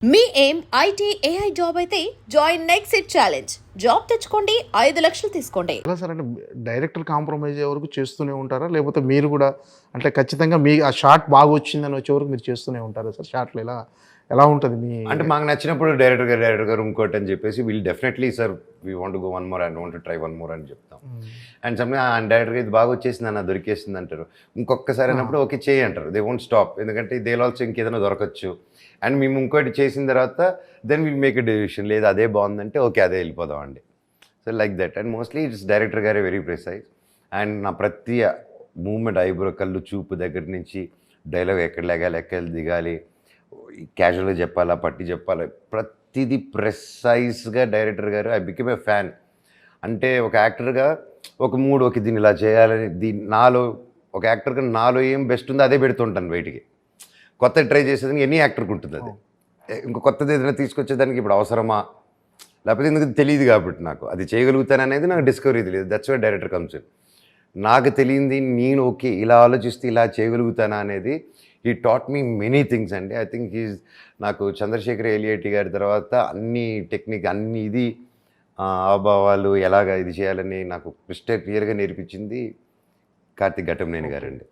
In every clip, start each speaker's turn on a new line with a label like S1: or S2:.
S1: మీ ఏం IT AI job అయితే join next it challenge. Job తెచ్చుకోండి, 5 లక్షలు తీసుకోండి.
S2: ఎలా సార్ అంటే డైరెక్టర్ కాంప్రమైజ్ అయ్యే వరకు చేస్తూనే ఉంటారా? లేకపోతే మీరు కూడా అంటే ఖచ్చితంగా మీ ఆ షాట్ బాగా వచ్చిందని వచ్చే వరకు మీరు చేస్తూనే ఉంటారా సార్? షాట్లు ఎలా ఉంటుంది మీ
S3: అంటే మాకు నచ్చినప్పుడు డైరెక్టర్ గారు ఇంకోటి అని చెప్పేసి వీళ్ళు definitely sir we want go one more and want try one more అని చెప్తాం. అండ్ సమ్టైమ్ డైరెక్టర్గా ఇది బాగా వచ్చేసింది అన్న దొరికేసింది అంటారు. ఇంకొకసారి అన్నప్పుడు ఓకే చేయి అంటారు. దే వోంట్ స్టాప్, ఎందుకంటే దే ఆల్సో ఇంకేదైనా దొరకచ్చు. అండ్ మేము ఇంకోటి చేసిన తర్వాత then will make a decision, లేదు అదే బాగుందంటే ఓకే అదే వెళ్ళిపోదాం అండి. So like that. And mostly it's director గారే వెరీ ప్రిసైజ్. అండ్ నా ప్రతి మూమెంట్, ఐబ్రో, కళ్ళు, చూపు దగ్గర నుంచి డైలాగ్ ఎక్కడ లేగాలి, ఎక్కడ దిగాలి, క్యాజువల్గా చెప్పాలా, పట్టి చెప్పాలా, ప్రతిదీ ప్రెసైజ్గా డైరెక్టర్ గారు. I become a fan. అంటే ఒక యాక్టర్గా ఒక మూడు ఓకే దీన్ని ఇలా చేయాలని నాలో ఒక యాక్టర్గా నాలో ఏం బెస్ట్ ఉందో అదే పెడుతుంటాను బయటికి. కొత్త ట్రై చేసేదానికి ఎనీ యాక్టర్కి ఉంటుంది అది. ఇంకో కొత్తది ఏదైనా తీసుకొచ్చేదానికి ఇప్పుడు అవసరమా, లేకపోతే ఎందుకు తెలియదు కాబట్టి నాకు అది చేయగలుగుతాను అనేది నాకు డిస్కవరీ తెలియదు. That's why director comes in. నాకు తెలియంది నేను ఓకే ఇలా ఆలోచిస్తే ఇలా చేయగలుగుతానా అనేది ఈ టాట్ మీ మెనీ థింగ్స్ అండి. ఐ థింక్ ఈజ్ నాకు చంద్రశేఖర్ ఎలియేటి గారి తర్వాత అన్ని టెక్నిక్, అన్ని ఇది ఆభావాలు ఎలాగ ఇది చేయాలని నాకు క్రిస్టల్ క్లియర్గా నేర్పించింది కార్తిక్ ఘట్టమనేని గారండి.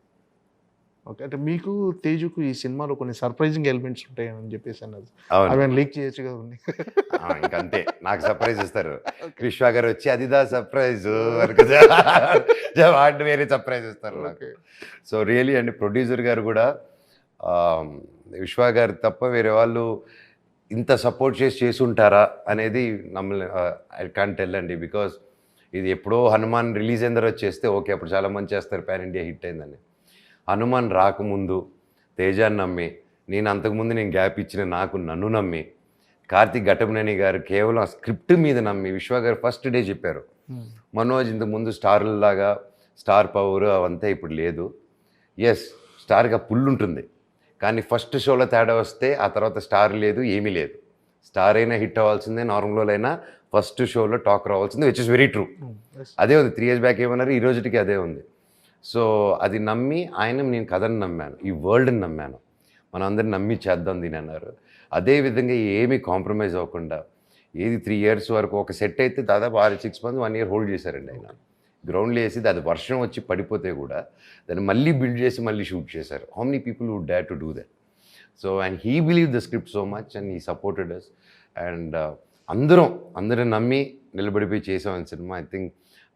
S2: ఓకే. అంటే మీకు తేజుకు ఈ సినిమాలో కొన్ని సర్ప్రైజింగ్ ఎలిమెంట్స్ ఉంటాయని చెప్పేసి అన్నది
S3: అవును,
S2: అవి లీక్ చేయొచ్చు కదండి.
S3: ఇంకంతే నాకు సర్ప్రైజ్ ఇస్తారు. విశ్వ గారు వచ్చి అదిదా సర్ప్రైజ్ వాటి వేరే సర్ప్రైజ్ ఇస్తారు నాకు. సో రియలీ అండి, ప్రొడ్యూసర్ గారు కూడా విశ్వ గారు తప్ప వేరే వాళ్ళు ఇంత సపోర్ట్ చేసి ఉంటారా అనేది నమ్మల్ని ఐ కాంట్ టెల్ అండి. బికాస్ ఇది ఎప్పుడో హనుమాన్ రిలీజ్ అయిన తర్వాత చేస్తే ఓకే అప్పుడు చాలామంది చేస్తారు పాన్ ఇండియా హిట్ అయిందని. హనుమాన్ రాకముందు తేజాన్ని నమ్మి, నేను అంతకుముందు నేను గ్యాప్ ఇచ్చిన నన్ను నమ్మి, కార్తిక్ ఘట్టమనేని గారు కేవలం ఆ స్క్రిప్ట్ మీద నమ్మి విశ్వ గారు ఫస్ట్ డే చెప్పారు. మనోజ్ ఇంతకుముందు స్టార్లాగా స్టార్ పవర్ అవంతా ఇప్పుడు లేదు. ఎస్, స్టార్గా పుల్ ఉంటుంది, కానీ ఫస్ట్ షోలో తేడా వస్తే ఆ తర్వాత స్టార్ లేదు, ఏమీ లేదు. స్టార్ అయినా హిట్ అవ్వాల్సిందే, నార్మల్ అయినా ఫస్ట్ షోలో టాక్ రావాల్సిందే, విచ్ ఇస్ వెరీ ట్రూ. అదే ఉంది 3 years బ్యాక్ ఏమన్నారు, ఈ రోజుకి అదే ఉంది. సో అది నమ్మి ఆయన నేను కథను నమ్మాను, ఈ వరల్డ్ని నమ్మాను, మనం అందరిని నమ్మి చేద్దాం దీని అన్నారు. అదేవిధంగా ఏమీ కాంప్రమైజ్ అవ్వకుండా ఏది 3 years వరకు ఒక సెట్ అయితే దాదాపు 6 months 1 year హోల్డ్ చేశారండి ఆయన. గ్రౌండ్లో వేసి అది వర్షం వచ్చి పడిపోతే కూడా దాన్ని మళ్ళీ బిల్డ్ చేసి మళ్ళీ షూట్ చేశారు. How many people would dare to do that? So and he believe the script so much and he supported us. And అందరం నమ్మి నిలబడిపోయి చేసాం cinema. I think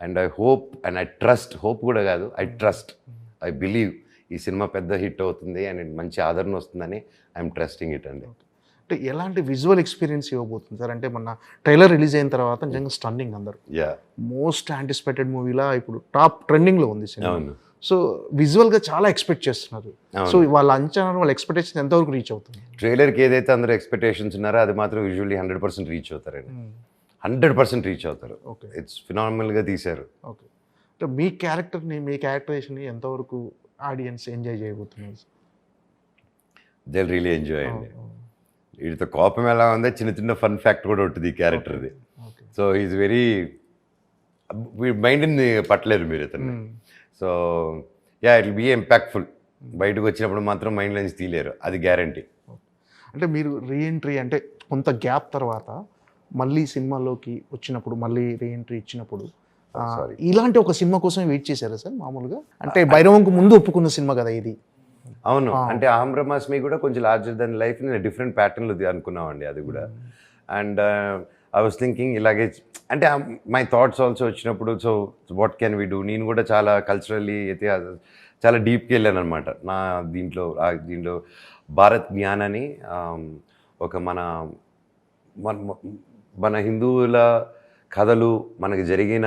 S3: and I hope and I trust, hope కూడా కాదు, I trust, I believe ఈ cinema పెద్ద hit అవుతుంది and మంచి ఆదరణ వస్తుందని ఐఎమ్ ట్రస్టింగ్ ఇట్ అండి.
S2: అంటే ఎలాంటి విజువల్ ఎక్స్పీరియన్స్ ఇవ్వబోతుంది సార్? అంటే మొన్న ట్రైలర్ రిలీజ్ అయిన తర్వాత నిజంగా స్టన్నింగ్, అందరు మోస్ట్ యాంటిసిపేటెడ్ మూవీలా ఇప్పుడు టాప్ ట్రెండింగ్లో ఉంది సినిమా. సో విజువల్గా చాలా ఎక్స్పెక్ట్ చేస్తున్నారు. సో వాళ్ళ అంచనా, వాళ్ళ ఎక్స్పెక్టేషన్ ఎంతవరకు రీచ్ అవుతుంది?
S3: ట్రైలర్కి ఏదైతే అందరూ ఎక్స్పెక్టేషన్స్ ఉన్నారో అది మాత్రం యూజువల్లీ 100% రీచ్ అవుతారండి. 100% రీచ్ అవుతారు.
S2: ఓకే,
S3: ఇట్స్ ఫినామినల్గా తీశారు.
S2: ఓకే. అంటే మీ క్యారెక్టర్ని, మీ క్యారెక్టరైజేషన్ని ఎంతవరకు ఆడియన్స్ ఎంజాయ్ చేయబోతున్నారు?
S3: దే రియలీ ఎంజాయ్ అండి. వీటితో కోపం ఎలా ఉందో చిన్న ఫన్ ఫ్యాక్ట్ కూడా ఉంటుంది ఈ క్యారెక్టర్ది. సో ఈజ్ వెరీ మైండ్ని పట్టలేరు మీరు ఇతన్ని. So yeah, it will be impactful. బయటకు వచ్చినప్పుడు మాత్రం మైండ్ నుంచి తీయలేరు, అది గ్యారంటీ.
S2: అంటే మీరు రీఎంట్రీ అంటే కొంత గ్యాప్ తర్వాత మళ్ళీ సినిమాలోకి వచ్చినప్పుడు, మళ్ళీ రీఎంట్రీ ఇచ్చినప్పుడు ఇలాంటి ఒక సినిమా కోసం వెయిట్ చేశారా సార్ మామూలుగా? అంటే భైరవంకు ముందు ఒప్పుకున్న సినిమా కదా ఇది.
S3: అవును, అంటే అహం బ్రహ్మాస్మి కూడా కొంచెం లార్జర్ దెన్ లైఫ్ నేను డిఫరెంట్ ప్యాటర్న్లో అనుకున్నామండి అది కూడా. అండ్ ఐ వాస్ థింకింగ్ ఇలాగే, అంటే మై థాట్స్ ఆల్సో వచ్చినప్పుడు so what can we do. నేను కూడా చాలా కల్చరల్లీ చాలా డీప్కి వెళ్ళాను అనమాట నా దీంట్లో. భారత్ జ్ఞాన్ అని ఒక మన హిందువుల కథలు, మనకి జరిగిన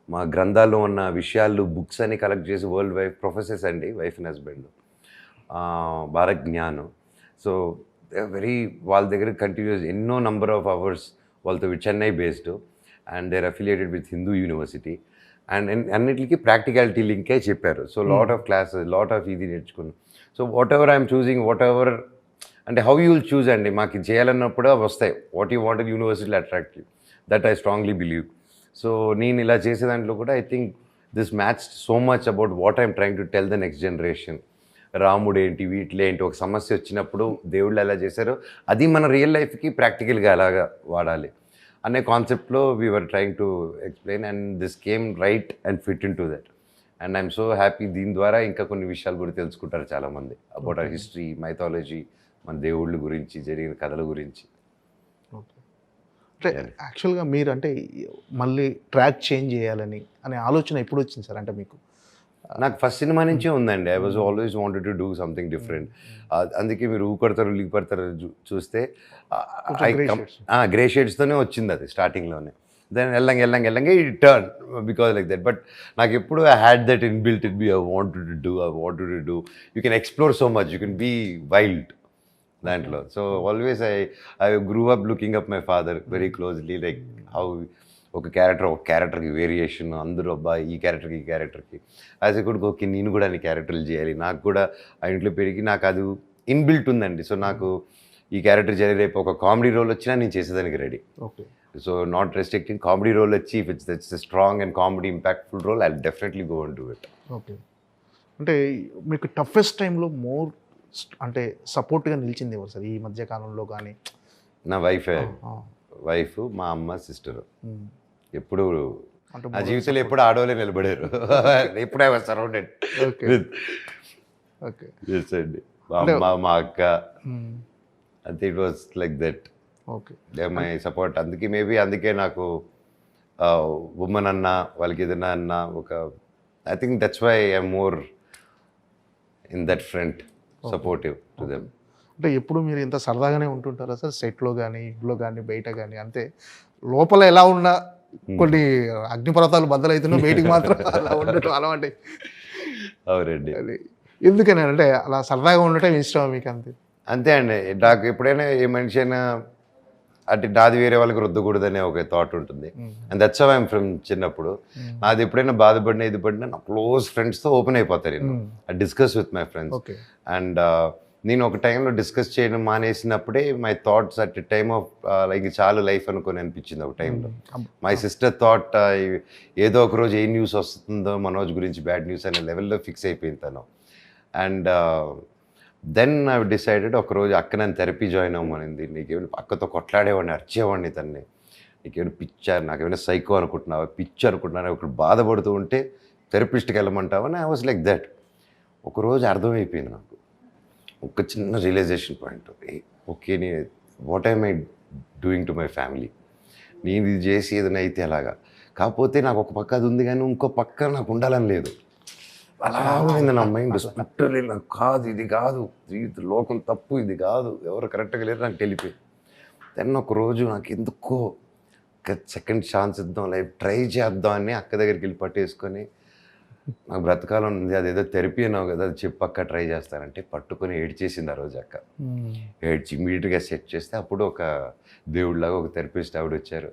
S3: మా గ్రంథాల్లో ఉన్న విషయాలు, బుక్స్ అని కలెక్ట్ చేసి వరల్డ్ వైడ్ ప్రొఫెసర్స్ అండి, wife and husband, Bharat Gyan. So వాళ్ళ దగ్గర కంటిన్యూస్ ఎన్నో నంబర్ ఆఫ్ అవర్స్ వాళ్ళతో Chennai based and there affiliated with Hindu university. And అన్నిటికీ ప్రాక్టికాలిటీ లింకే చెప్పారు. So lot of classes, lot of ఇది నేర్చుకున్నాను. So whatever I'm choosing, whatever అంటే హౌ యూ విల్ చూజ్ అండి, మాకు ఇది చేయాలన్నప్పుడు వస్తాయి. వాట్ యూ వాంటెడ్ యూనివర్సిటీలో attractive, that I strongly believe. So నేను ఇలా చేసే దాంట్లో కూడా I think this match so much about what I'm trying to tell the next generation. రాముడు ఏంటి, వీటిలో ఏంటి, ఒక సమస్య వచ్చినప్పుడు దేవుళ్ళు ఎలా చేశారో అది మన రియల్ లైఫ్కి ప్రాక్టికల్గా ఎలాగా వాడాలి అనే కాన్సెప్ట్లో we are trying to explain and this came right and fit in to that. And I'm so happy. దీని ద్వారా ఇంకా కొన్ని విషయాలు కూడా తెలుసుకుంటారు చాలామంది అబౌట్ అవర్ హిస్టరీ, మైథాలజీ, మన దేవుళ్ళ గురించి, జరిగిన కథల గురించి.
S2: ఓకే. అంటే యాక్చువల్గా మీరు అంటే మళ్ళీ ట్రాక్ చేంజ్ చేయాలని అనే ఆలోచన ఎప్పుడు వచ్చింది సార్? అంటే మీకు
S3: నాకు ఫస్ట్ సినిమా నుంచే ఉందండి. I was always wanted to do something different. అందుకే మీరు ఊ కొడతారు లీక్ పడతారు చూస్తే గ్రే షేడ్స్తోనే వచ్చింది అది స్టార్టింగ్లోనే. దెన్ ఎల్లంగా ఈ turn because like that. But నాకు ఎప్పుడు I had that inbuilt it be I wanted to do. You can explore so much, you can be wild దాంట్లో. So always I grew up looking up my father very closely. Like how ఒక క్యారెక్టర్కి variation, అందరూ అబ్బా ఈ క్యారెక్టర్కి as a కొడుకు okay నేను కూడా అన్ని క్యారెక్టర్లు చేయాలి, నాకు కూడా ఆ ఇంట్లో పెరిగి నాకు అది ఇన్బిల్ట్ ఉందండి. సో నాకు ఈ క్యారెక్టర్ చేయాలి, రేపు ఒక కామెడీ రోల్ వచ్చినా నేను చేసేదానికి ready.
S2: Okay.
S3: So not restricting, comedy role వచ్చి if it's strong and comedy impactful role I definitely go and do it.
S2: Okay. అంటే మీకు టఫెస్ట్ టైంలో మోర్ అంటే సపోర్ట్గా నిలిచింది ఎవరు సార్ ఈ మధ్య కాలంలో? కానీ
S3: నా వైఫ్, మా అమ్మ, సిస్టర్ ఎప్పుడు నా జీవితంలో ఎప్పుడు ఆడవాళ్ళే నిలబడారు. ఎప్పుడు I was surrounded with.
S2: Okay.
S3: Yes అండి. మా అమ్మ, మా అక్క, అంతే. It was like that.
S2: Okay.
S3: They my support. అందుకే నాకు ఉమెన్ అన్నా, వాళ్ళకి ఏదైనా అన్నా ఒక I think that's why I'm more in that front supportive to them.
S2: అంటే ఎప్పుడు మీరు ఇంత సరదాగానే ఉంటుంటారా సార్ సెట్లో కానీ, ఇంట్లో కానీ, బయట కానీ? అంతే లోపల ఎలా ఉన్నా కొన్ని అగ్నిపర్వతాలు బద్దలవుతున్నా బయటికి మాత్రం అలా ఉండటం అలవాటే.
S3: అవునండి.
S2: అది ఎందుకని అంటే అలా సరదాగా ఉండటం ఇష్టం మీకు?
S3: అంతే అండి. నాకు ఎప్పుడైనా ఏ మనిషి అయినా అంటే నాది వేరే వాళ్ళకి రుద్దకూడదనే ఒక థాట్ ఉంటుంది. And that's how I'm from చిన్నప్పుడు. నాది ఎప్పుడైనా బాధపడినా ఇది పడినా నా క్లోజ్ ఫ్రెండ్స్తో ఓపెన్ అయిపోతారు. నేను I discuss with my friends. And నేను ఒక టైంలో డిస్కస్ చేయడం మానేసినప్పుడే my thoughts at time of like చాలు లైఫ్ అనుకొని అనిపించింది ఒక టైంలో. మై సిస్టర్ థాట్ ఏదో ఒక రోజు ఏ న్యూస్ వస్తుందో మనోజ్ గురించి, బ్యాడ్ న్యూస్ అనే లెవెల్లో ఫిక్స్ అయిపోయింది తను. అండ్ దెన్ ఐ డిసైడెడ్ ఒకరోజు అక్క నన్ను థెరపీ జాయిన్ అవ్వమనింది. నీకేమైనా అక్కతో కొట్లాడేవాడిని, అరిచేవాడిని తన్ని, నీకేమైనా పిచ్చారు, నాకేమైనా సైకో అనుకుంటున్నావా, పిచ్చి అనుకుంటున్నావా, ఒకరు బాధపడుతూ ఉంటే థెరపిస్ట్కి వెళ్ళమంటావా? I was like that. ఒకరోజు అర్థమైపోయింది నాకు, ఒక చిన్న రియలైజేషన్ పాయింట్. ఓకే, నేను what I'm I doing to my family? నేను ఇది చేసి ఏదైనా అయితే అలాగా, కాకపోతే నాకు ఒక పక్క అది ఉంది కానీ ఇంకో పక్క నాకు ఉండాలని లేదు. అలా ఉంది నా మైండ్ స్పిట్టర్లీ. నాకు కాదు, ఇది కాదు, లోకం తప్పు, ఇది కాదు, ఎవరు కరెక్ట్గా లేరు, నాకు తెలిపోయింది. దెన్ ఒకరోజు నాకు ఎందుకో సెకండ్ ఛాన్స్ ఇద్దాం, లైఫ్ ట్రై చేద్దాం అని అక్క దగ్గరికి వెళ్ళి పట్టేసుకొని, నాకు బ్రతకాలం ఉంది, అదేదో థెరపీ అన్నావు కదా, అది చెప్పక్క ట్రై చేస్తానంటే పట్టుకొని ఏడ్చేసింది ఆ రోజు అక్క. ఏడ్చి ఇమీడియట్గా సెట్ చేస్తే అప్పుడు ఒక దేవుడిలాగా ఒక థెరపిస్ట్ ఆవిడ వచ్చారు.